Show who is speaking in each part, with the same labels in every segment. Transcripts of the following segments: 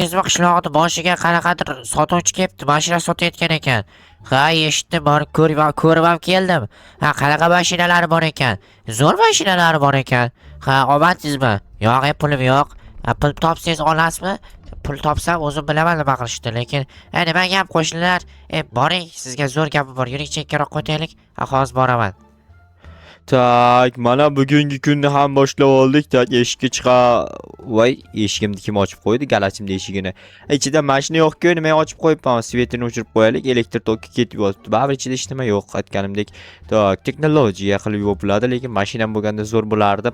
Speaker 1: Ezma qishlog'ini boshiga qanaqadir sotuvchi kelibdi, mashina sotayotgan ekan. Ha, eshitdim, borib ko'rib ham keldim. Ha, qanaqa mashinalar bor ekan? Zo'r mashinalar bor ekan. Ha, olmadingizmi? Yo'q, pulim yo'q. Pul topsangiz olasizmi? Pul topsam o'zim bilaman nima qilishni, lekin nima gap qo'shnilar? Boring, sizga zo'r gapi bor. Yuring, chekkaroq o'taylik. Ha, hozir boraman.
Speaker 2: Tak, mana bugungi kunni ham boshlab oldik. Tak, eshikka chiqa. Voy, eshigimni kim ochib qo'ydi? Galachimni eshigini. Ichida mashina yo'q-ku, nima ochib qo'yibman? Svetini o'chirib qo'yaylik. Elektr toki ketib yotibdi. Baribir ichida hech nima yo'q, aytganimdek. Tak, texnologiya qilib yopiladi, lekin mashina bo'lganda zo'r bo'lardi.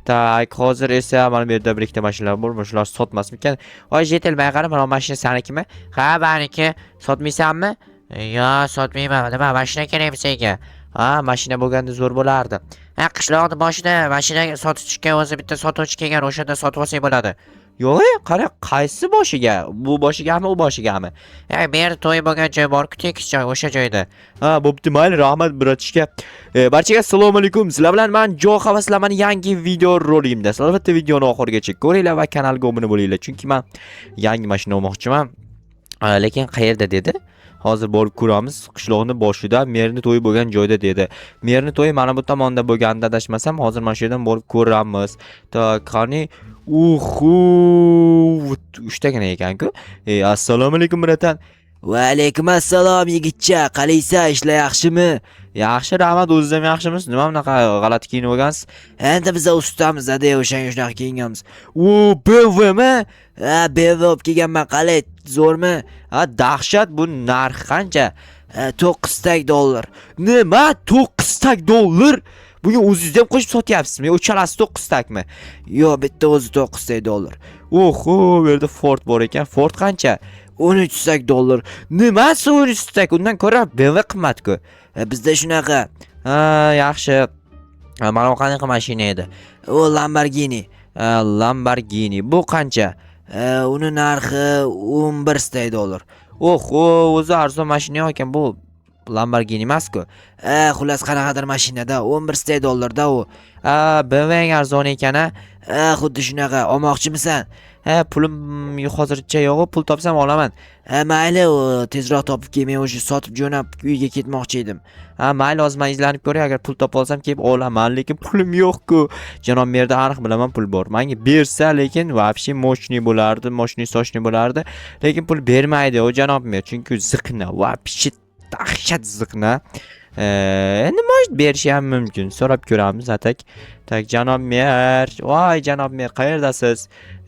Speaker 2: Tak, hozir esa mana bu yerda bir ikkita mashinalar bor. Shular sotmasmikan? Voy, jetelmay qara, mana mashina sanikimi?
Speaker 1: Ha, meniki. Sotmaysanmi? Yo'q, sotmayman. Nima mashina kerakmi senga?
Speaker 2: Ha, mashina bo'lganda zo'r bo'lardi.
Speaker 1: Ha, qishloqni boshida mashina sotishga o'zi bitta sotuvchi kelgan, o'shanda sotib olsak bo'ladi.
Speaker 2: Yo'q, qara, qaysi boshiga? Bu boshigami, u boshigami?
Speaker 1: Bu yerda to'y bo'lgan joy bor-ku, tekis joy, o'sha joyda.
Speaker 2: Ha, bo'pti, mayli, rahmat bratishka. Barchaga assalomu alaykum. Sizlar bilan men Jo'xa va sizlar meni yangi video roligimda. Albatta videoni oxirigacha ko'ringlar va kanalga obuna bo'linglar, chunki men yangi mashina olmoqchiman. Lekin qayerda dedi? Hozir borib ko'ramiz. Qishloqni boshida merni to'yi bo'lgan joyda dedi. Merni to'yi mana bu tomonda bo'lganda adashmasam, hozir mana shu yerdan borib ko'ramiz. Tak, qani uhu 3 tagina ekan-ku. Assalomu alaykum bratan.
Speaker 3: Va alaykum assalom yigitcha, qalaysan, ishlar yaxshimi?
Speaker 2: Yaxshi, rahmat, o'zingiz ham yaxshimisiz? Nima bunaqa g'alati kiyinib olgansiz?
Speaker 3: Endi biz ustamizda o'shanga shunaqa kiyinganmiz. O, BMWmi? Ha, BMW olib kelganman, qalay, zo'rmi?
Speaker 2: Ha, dahshat, bu narxi qancha?
Speaker 3: 9 tak $.
Speaker 2: Nima? 9 tak $? Bunga o'zingiz ham qo'shib sotyapsizmi? Uchalasi 9 takmi?
Speaker 3: Yo'q, bitta o'zi 9 tak $.
Speaker 2: Oho, bu yerda Ford bor ekan. Ford qancha?
Speaker 3: 13 tak $.
Speaker 2: Nimasi 13 tak? Undan ko'ra BMW qimmat-ku.
Speaker 3: Bizda shunaqa.
Speaker 2: Ha, yaxshi. Mana bu qanaqa mashina edi?
Speaker 3: O Lamborghini.
Speaker 2: Lamborghini. Bu qancha?
Speaker 3: Uni narxi 11 tak $.
Speaker 2: Oho, o'zi arzon mashina ekan bu. Lamborghini emas-ku.
Speaker 3: Xullas qanaqadir mashinada 11 tak $da u.
Speaker 2: BMW arzon ekan-a.
Speaker 3: Xuddi shunaqa. Olmoqchimisan?
Speaker 2: Pulim hozircha yo'q, pul topsam olaman.
Speaker 3: Mayli, tezroq topib kel, men o'sha sotib jo'nab uyga ketmoqchi edim.
Speaker 2: Mayli, hozir men izlanib ko'ray, agar pul topa olsam kelib olaman, lekin pulim yo'q-ku. Janob merda aniq bilaman pul bor. Menga bersa, lekin voобще mochniy bo'lardi, mochniy sochniy bo'lardi, lekin pul bermaydi o janob mer, chunki ziqna, voобще dahshat ziqna. Nima berishi ham mumkin. So'rab ko'ramiz, atak. Tak, janob mer. Voy, janob mer, qayerdasiz?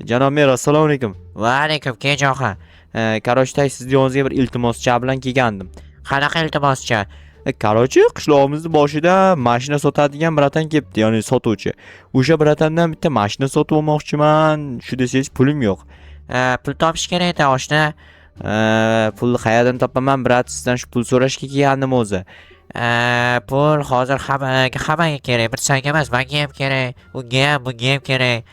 Speaker 2: Janob mer, assalomu alaykum.
Speaker 1: Va alaykum, Jo'xa.
Speaker 2: Qaroshday sizni yoningizga bir iltimoscha bilan kelgandim.
Speaker 1: Qanaqa iltimoscha?
Speaker 2: Qarochi, qishlog'imizni boshida mashina sotadigan bratan kelibdi, ya'ni sotuvchi. O'sha bratandan bitta mashina sotib olmoqchiman. Shu desangiz pulim yo'q.
Speaker 1: Pul topish kerak-da, oshna.
Speaker 2: Pul qayerdan topaman, brat? Sizdan shu pul so'rashga kelgandim o'zi.
Speaker 1: Pul hozir hammaga kerak, bir senga emas, menga ham kerak, unga ham, bunga ham kerak.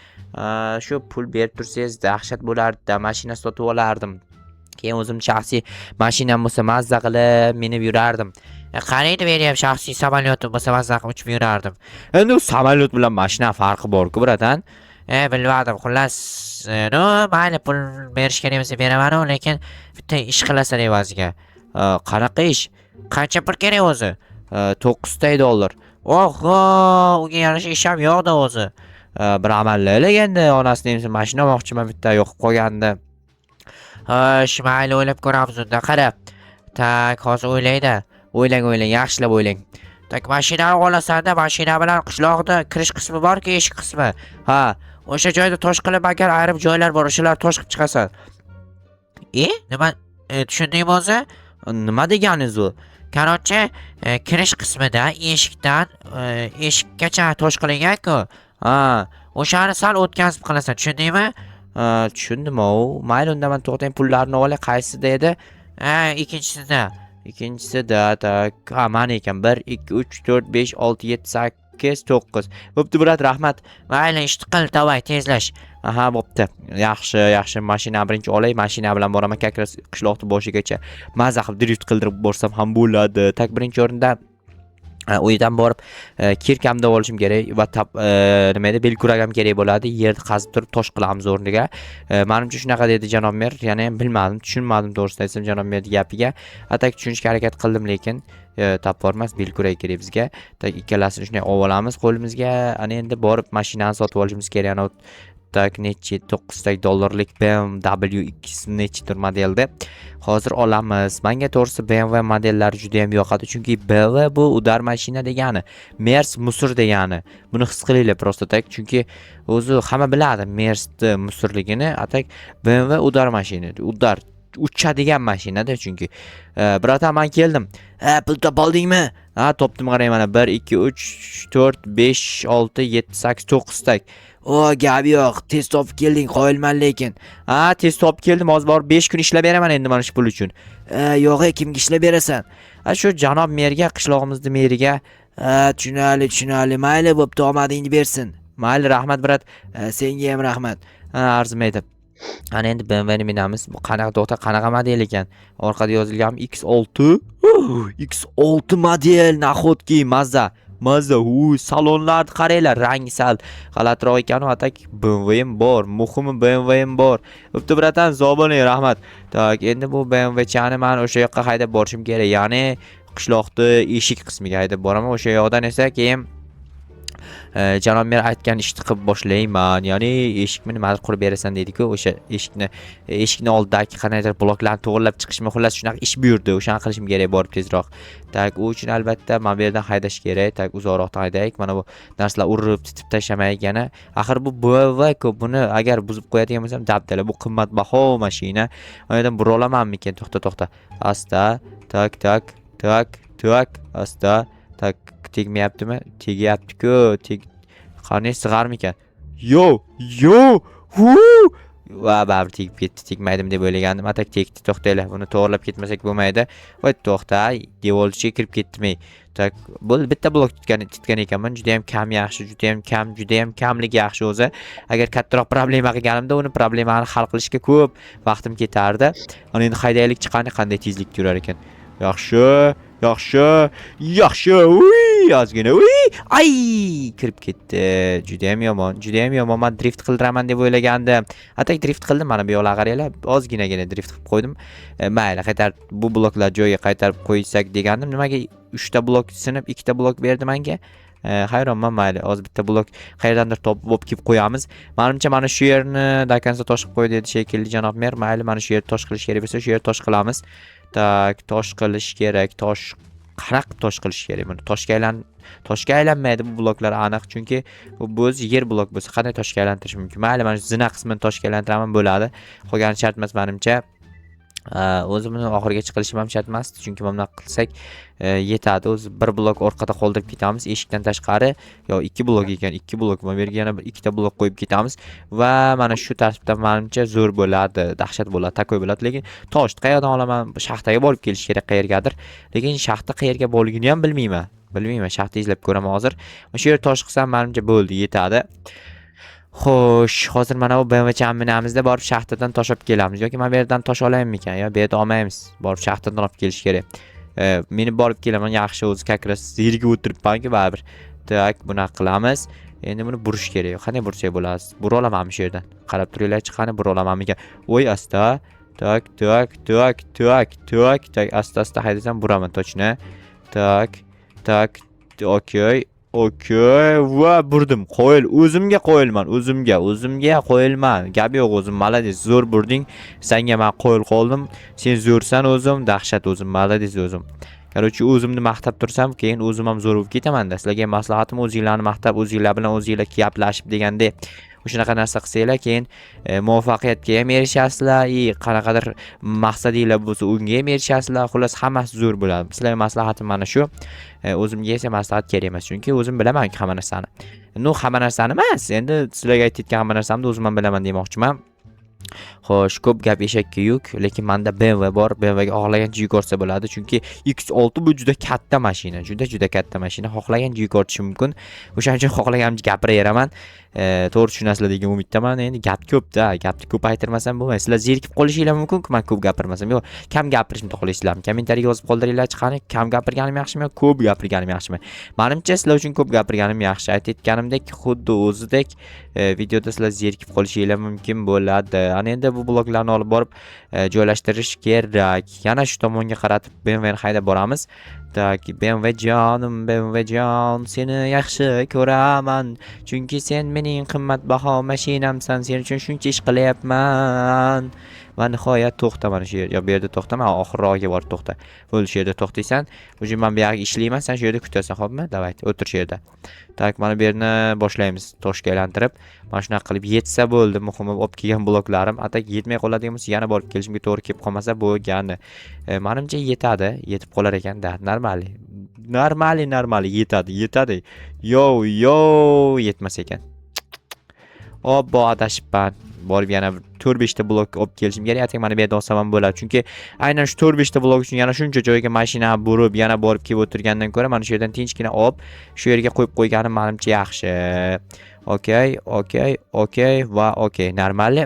Speaker 2: Shu pul berib tursangiz dahshat bo'lardi-da, mashina sotib olardim. Keyin o'zim shaxsiy mashinam bo'lsa mazza qilib minib yurardim.
Speaker 1: Qaraydi, men ham shaxsiy samolyotim bo'lsa mazza qilib uchib yurardim.
Speaker 2: Endi u samolyot bilan mashina farqi bor-ku, bratan.
Speaker 1: Bilmadim, xullas, mayli, pul berish kerak bo'lsa beraman-ku, lekin bitta ish qilasan evaziga.
Speaker 2: Qanaqa ish?
Speaker 1: Qancha pul kerak o'zi?
Speaker 2: 9 tak $.
Speaker 1: Oho, unga yarasha ish ham yo'qda o'zi.
Speaker 2: Bir amallaylik endi, onasining mashina olmoqchiman, bitta yo'qib qolgandi.
Speaker 1: Mayli, o'ylab ko'ramiz unda. Qara. Tak, hozir o'ylaydi. O'ylang, yaxshilab o'ylang. Tak, mashina olasanda, mashina bilan qishloqda kirish qismi bor-ku, eshik qismi. Ha, o'sha joyda tosh qilib agar ayrim joylar bor, o'shalar tosh qilib chiqasan. Nima tushundingmi o'zi?
Speaker 2: Nima deganingiz u?
Speaker 1: Qarochi, kirish qismida eshikdan eshikkacha tosh qilingan-ku. O'shani sal o'tkazib qilasan, tushundingmi?
Speaker 2: Tushundim o. Mayli, unda men to'xtang, pullarni olay. Qaysida edi?
Speaker 1: Ikkinchisida.
Speaker 2: Ikkinchisida, tak. Mana ekan. 1 2 3 4 5 6 7 8 9. Bo'pti, brat, rahmat.
Speaker 1: Mayli, ishni qil, davay, tezlash.
Speaker 2: Aha, bo'pti. Yaxshi, mashina birinchi olay, mashina bilan boraman qishloqni boshigacha. Maza qilib drift qildirib borsam ham bo'ladi. Tak, birinchi o'rinda u yerdan borib kirkamda olishim kerak va nima edi belkurak ham kerak bo'ladi. Yerni qazib turib tosh qilamiz o'rniga. Menimcha shunaqa dedi janob mer. Ya'ni ham bilmadim, tushunmadim to'g'risini aytsam janob merning gapiga. Atak tushunishga harakat qildim, lekin topolmas belkurak kerak bizga. Tak ikkalasini shunday olib olamiz qo'limizga. Ana endi borib mashinani sotib olishimiz kerak. Ana tak nechi 9 ta dollarlik BMW X nechidir modelda. Hozir olamiz. Menga to'g'risi BMW modellari juda ham yoqadi, chunki BMW bu udar mashina degani, Mers musur degani. Buni his qilinglar prosta tak, chunki o'zi hamma biladi Mersni musurligini, atak BMW udar mashina, udar uchadigan mashinada chunki. Birata men keldim.
Speaker 3: Pul topoldingmi?
Speaker 2: Ha, topdim, qarang mana 1 2 3 4 5 6 7 8 9 tak.
Speaker 3: O, gapi yo'q. Tez topib kelding, qoyilman lekin.
Speaker 2: Ha, tez topib keldim. Hozir borib 5 kun ishlab beraman endi mana shu pul uchun.
Speaker 3: Yo'q, kimga ishlab berasan?
Speaker 2: Ha, shu janob merga, qishlog'imizning meriga.
Speaker 3: Tushunali. Mayli, bo'pti, omadingni bersin.
Speaker 2: Mayli, rahmat brat.
Speaker 3: Senga ham rahmat.
Speaker 2: Ha, arzimaydi. Ana endi BMWni minamiz. Bu qanaqa to'xta, qanaqa model ekan? Orqada yozilgan X6. X6 model, naxotki mazza. Salonlarni qaranglar, rangi sal g'alatiroq ekan, atak BMW ham bor, muhimi BMW ham bor. Bo'pti bratan, zo'boni, rahmat. Tak, endi bu BMW chani men o'sha yoqqa haydab borishim kerak. Ya'ni qishloqda eshik qismiga haydab boraman. O'sha yoqdan esa keyin janob mer aytgan ishni qilib boshlayman. Ya'ni eshikni nima qurib berasan dedi-ku, o'sha eshikni oldidagi qanaydir bloklarni to'g'irlab chiqishmi, xullas shunaqa ish buyurdi. O'shani qilishim kerak borib tezroq. Tak, u uchun albatta men bu yerdan haydash kerak. Tak, uzoqroqdan haydaylik. Mana bu narsalar urib titib tashlamaygani. Axir bu BMW-ku, buni agar buzib qo'yadigan bo'lsam, dabdala, bu qimmatbaho mashina. Mana yerdan bura olamanmikin? To'xta. Asta. Tak. Asta. Tak, tegmayaptimi? Tegyapti-ku. Qani sig'armikan? Yo! Va baribir tegib ketdi. Tegmaydim deb o'ylagandim. Atak tegdi. To'xtanglar. Buni to'g'rilab ketmasak bo'lmaydi. Voy, to'xta. Devolchiga kirib ketdimi? Tak, bu bitta blok tutgan ekanman. Juda ham kam yaxshi, juda ham kamligi yaxshi o'zi. Agar kattaroq problema qilganimda, uni problemani hal qilishga ko'p vaqtim ketardi. Ana endi haydaylik, chiqani qanday tezlikda yurar ekan. Yaxshi. Ozgina. Ay, kirib ketdi. Juda ham yomon. Men drift qildiraman deb o'ylagandim. Atak drift qildim, mana bu yoqlarga qaranglar. Ozginagina drift qilib qo'ydim. Mayli, qaytarib bu bloklar joyiga qaytarib qo'ysak degandim. Nimaga 3 ta blok sinib, 2 ta blok berdi menga? Hayronman. Mayli, hozir bitta blok qayerdandir topib olib kelib qo'yamiz. Menimcha mana shu yerni dakansa tosh qilib qo'y dedi shekilli janob mer. Mayli, mana shu yerni tosh qilish kerak bo'lsa, shu yerni tosh qilamiz. Tak, tosh qilish kerak. Qanaqa tosh qilish kerak? Buni toshga aylanmaydi bu bloklar aniq, chunki bu o'zi yer blok bo'lsa qanday toshga aylantirish mumkin? Mayli, mana shu zina qismini toshga aylantiraman, bo'ladi. Qolgani shart emas menimcha. O'zimni oxirigacha qilishim ham shart emas, chunki bunday qilsak yetadi. O'zi bir blok orqada qoldirib ketamiz, eshikdan tashqari. Yo, 2 blok ekan, 2 blok. Mana bu yerga yana 2 ta blok qo'yib ketamiz va mana shu tartibda menimcha zo'r bo'ladi, dahshat bo'ladi, takoy bo'ladi. Lekin toshni qayerdan olaman? Shaxtaga borib kelish kerak qayergadir. Lekin shaxta qayerga borligini ham bilmayman. Shaxta izlab ko'raman hozir. Mana shu yer tosh qilsam menimcha bo'ldi, yetadi. Xo'sh, hozir mana bu BMW chaminamizda borib shaxtadan tosh olib kelamiz. Yoki men bu yerdan tosh olaymikan? Yo, bu yerda olmaymiz. Borib shaxtadan olib kelish kerak. Meni borib kelaman, yaxshi o'zi kakras yerga o'tiribman-ku baribir. Tak, buni qilamiz. Endi buni burish kerak. Qanday bursak bo'ladi? Bura olamanmi shu yerdan? Qarab turinglar, chiqani bura olamanmikan? Voy, asta. Tak. Asta haydasam buraman tochni. Tak. Okey. Va burdim. O'zimga qo'yilman. Gap yo'q o'zim. Malades, zo'r burding. Senga men qo'yil qoldim. Sen zo'rsan o'zim, dahshat o'zim. Malades o'zim. Qarochi o'zimni maqtab tursam, keyin o'zim ham zo'r bo'lib ketaman-da. Sizlarga maslahatim o'zinglarni maqtab, o'zinglar bilan o'zinglar gaplashib deganda o'shanaqa narsa qilsanglar, keyin muvaffaqiyatga ham erishasizlar, qanaqadir maqsadinglar bo'lsa, unga ham erishasizlar. Xullas, hammasi zo'r bo'ladi. Sizlarga maslahatim mana shu. O'zimga esa maslahat kerak emas, chunki o'zim bilaman-ku hamma narsani. Hamma narsani emas, endi sizlarga aytayotgan hamma narsamni o'zim ham bilaman demoqchiman. Xo'sh, ko'p gap eshakka yuk, lekin menda BMW bor. BMWga xohlagancha yuk ortsa bo'ladi, chunki X6 bu juda katta mashina, juda katta mashina. Xohlagancha yuk ortish mumkin. O'shaning uchun xohlaganimcha gapiraveraman. to'g'ri tushunasizlar degan umiddaman. Endi gap ko'p-da, gapni ko'paytirmasam bo'lmaydi. Sizlar zerikib qolishinglar mumkin-ku, men ko'p gapirmasam. Yo'q, kam gapirishni xohlaysizlarmi? Kommentariyaga yozib qoldiringlar, chiqani kam gapirganim yaxshimi, ko'p gapirganim yaxshimi? Menimcha sizlar uchun ko'p gapirganim yaxshi. Aytayotganimdek, xuddi o'zidek videoda sizlar zerikib qolishinglar mumkin bo'ladi. Ana endi bu bloklarni olib borib joylashtirish kerak. Yana shu tomonga qaratib BMWni haydab boramiz. Tak, BMW jon, seni yaxshi ko'raman. Chunki sen mening qimmatbaho mashinamsan. Sen uchun shuncha ish qilyapman. Va nihoyat to'xta mana shu yerda. Bu yerda to'xtama, oxirroqga borib to'xta. Bo'ldi, shu yerda to'xtaysan. O'zim men bu yerga ishlayman, sen shu yerda kutasan, xo'pmi? Davay, o'tir shu yerda. Tak, mana bu yerni boshlaymiz. Toshga aylantirib, mana shunaqa qilib yetsa bo'ldi. Muhimi olib kelgan bloklarim, atak yetmay qoladigan bo'lsa, yana borib kelishimga to'g'ri kelib qolmasa bo'lgani. Menimcha yetadi, yetib qolar ekan-da. Normali yetadi. Yo, yetmas ekan. Obbo, adashibman. Borib yana 4-5 ta blok olib kelishim kerak. Atak mana bu yerda olsam ham bo'ladi. Chunki aynan shu 4-5 ta blok uchun yana shuncha joyga mashina burib, yana borib kelib o'tirgandan ko'ra, mana shu yerdan tinchgina olib, shu yerga qo'yib qo'yganim menimcha yaxshi. Okey va okey. Normali.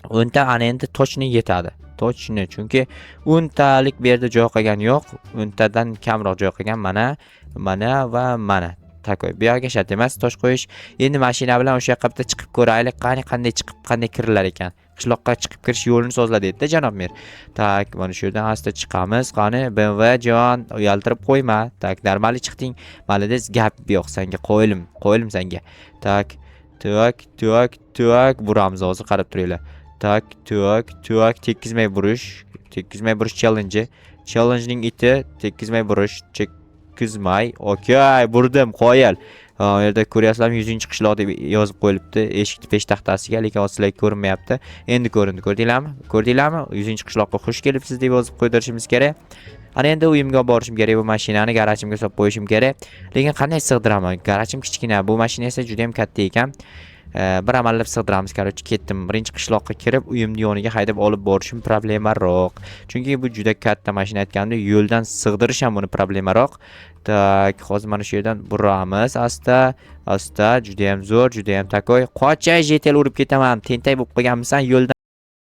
Speaker 2: 10 ta ana endi точно yetadi. Точно, chunki 10 talik bu yerda joy qolgan yo'q. 10 tadan kamroq joy qolgan mana va mana. Takoy. Bu yerga shart emas tosh qo'yish. Endi mashina bilan o'sha yoqqa bitta chiqib ko'raylik, qanday chiqib, qanday kirilar ekan. Qishloqqa chiqib kirish yo'lini so'zla dedi janob mer. Tak, mana shu yerdan asta chiqamiz. Qani, BMW jon, uyaltirib qo'yma. Tak, normali chiqding. Malades, gap yo'q senga, qo'yilim senga. Tak, buramiz hozir qarab turinglar. Tak, tekizmay burish challenge. Challengening iti tekizmay burish, tekizmay. Okey, burdim, qo'yil. Bu yerda ko'ryapsizlarmi, 100-qishloq deb yozib qo'yilibdi eshik peshtaxtasiga, lekin hozir ko'rinmayapti. Endi ko'rindi. Ko'rdinglarmi? 100-qishloqqa xush kelibsiz deb yozib qo'ydirishimiz kerak. Ana endi uyimga borishim kerak, bu mashinani garajimga solib qo'yishim kerak. Lekin qanday sig'diraman? Garajim kichkina, bu mashina esa juda ham katta ekan. Bir amallab sig'diramiz. Короче, ketdim. Birinchi qishloqqa kirib, uyimni yoniga haydab olib borishim problemaroq. Chunki bu juda katta mashina, aytganimdek, yo'ldan sig'dirish ham buni problemaroq. Tak, hozir mana shu yerdan buramiz. Asta, juda ham zo'r, juda ham takoy. Qocha, jetel urib ketaman. Tentay bo'lib qolganmisan yo'ldan.